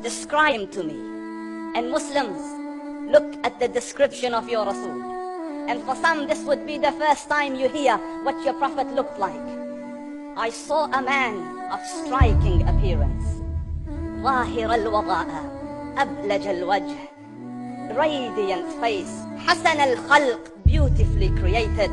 describe him to me. And Muslims, look at the description of your Rasul. And for some, this would be the first time you hear what your Prophet looked like. I saw a man of striking appearance. ظاهر الوضاء أبلج الوجه, radiant face, حسن الخلق, beautifully created.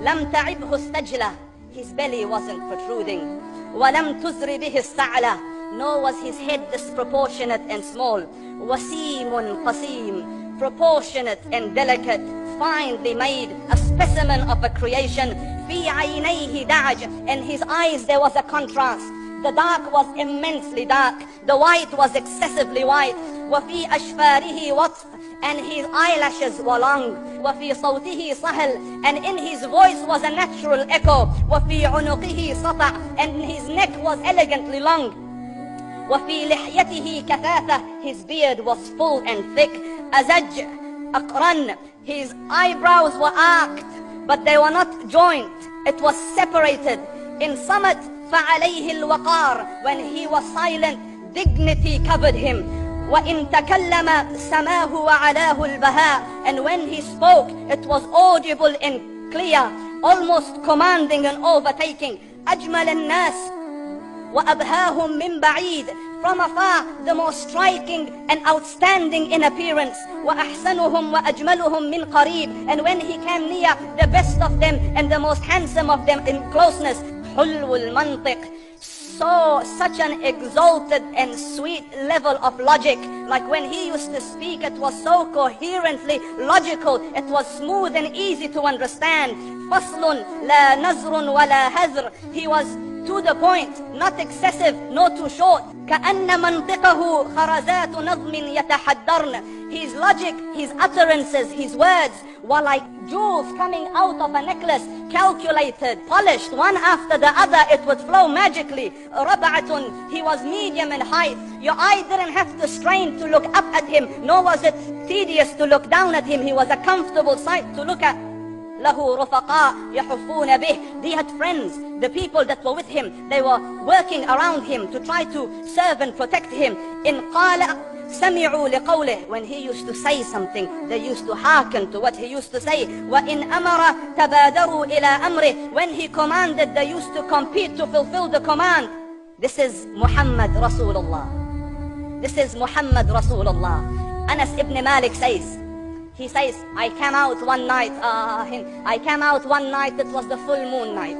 لم تعبه السجلة, his belly wasn't protruding. ولم تزر به السعلة, nor was his head disproportionate and small. وسيم قسيم, proportionate and delicate, finely made, a specimen of a creation. في عينيه دعج, in his eyes there was a contrast. The dark was immensely dark, the white was excessively white. وفي أشفاره وطف, and his eyelashes were long. وفي صوته صهل, and in his voice was a natural echo. وفي عنقه سطع, and his neck was elegantly long. وفي لحيته كثافة, his beard was full and thick. أزج أقرن, his eyebrows were arched, but they were not joint, it was separated. In summit, فعليه الوقار, when he was silent, dignity covered him. وإن تكلم سماه وعلاه البهاء, and when he spoke, it was audible and clear, almost commanding and overtaking. أجمل الناس وأبهاهم من بعيد, from afar the most striking and outstanding in appearance. وأحسنهم وأجملهم من قريب, and when he came near, the best of them and the most handsome of them in closeness. حلو المنطق, so such an exalted and sweet level of logic. Like when he used to speak, it was so coherently logical, it was smooth and easy to understand. فصل لا نزر ولا هزر, he was to the point, not excessive, nor too short. كأن منطقه خرزات نظم يتحدرن, his logic, his utterances, his words were like jewels coming out of a necklace, calculated, polished, one after the other, it would flow magically. ربعة, he was medium in height. Your eye didn't have to strain to look up at him, nor was it tedious to look down at him. He was a comfortable sight to look at. له رفقاء يحفون به, he had friends, the people that were with him, they were working around him to try to serve and protect him. إن قال سمعوا لقوله, when he used to say something, they used to hearken to what he used to say. وإن أمر تبادروا إلى أمره, when he commanded, they used to compete to fulfill the command. This is Muhammad Rasulullah. This is Muhammad Rasulullah. Anas ibn Malik says, he says, I came out one night, it was the full moon night.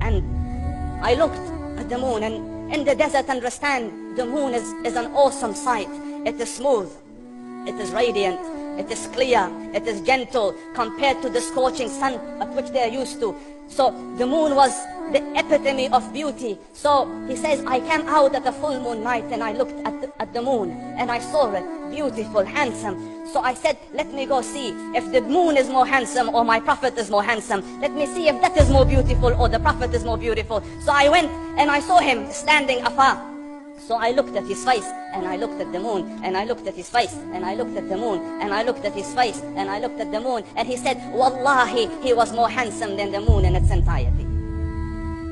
And I looked at the moon, and in the desert, understand, the moon is an awesome sight. It is smooth, it is radiant, it is clear, it is gentle compared to the scorching sun at which they are used to. So the moon was the epitome of beauty. So he says, I came out at a full moon night and I looked at the moon and I saw it beautiful, handsome. So I said, let me go see if the moon is more handsome or my Prophet is more handsome. Let me see if that is more beautiful or the Prophet is more beautiful. So I went and I saw him standing afar. So I looked at his face, and I looked at the moon, and I looked at his face, and I looked at the moon, and I looked at his face, and I looked at the moon, and he said, Wallahi, he was more handsome than the moon in its entirety.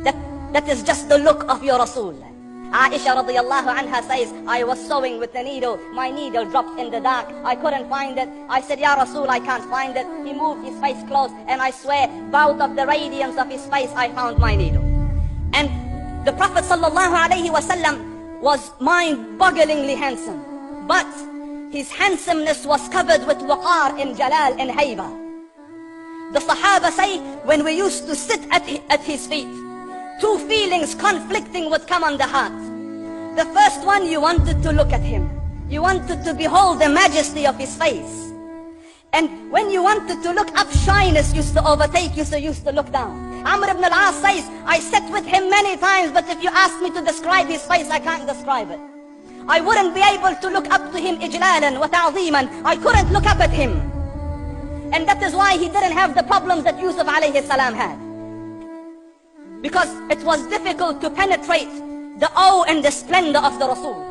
That is just the look of your Rasul. Aisha radiallahu anha says, I was sewing with the needle, my needle dropped in the dark, I couldn't find it. I said, Ya Rasul, I can't find it. He moved his face close, and I swear, out of the radiance of his face, I found my needle. And the Prophet sallallahu alayhi wasallam was mind-bogglingly handsome, but his handsomeness was covered with waqar and jalal and haiba. The Sahaba say, when we used to sit at his feet, two feelings conflicting would come on the heart. The first one, you wanted to look at him. You wanted to behold the majesty of his face. And when you wanted to look up, shyness used to overtake you, so you used to look down. Amr ibn al-As says, I sat with him many times, but if you ask me to describe his face, I can't describe it. I wouldn't be able to look up to him ijlalan wa ta'zeeman. I couldn't look up at him. And that is why he didn't have the problems that Yusuf alayhi salam had. Because it was difficult to penetrate the awe and the splendor of the Rasul.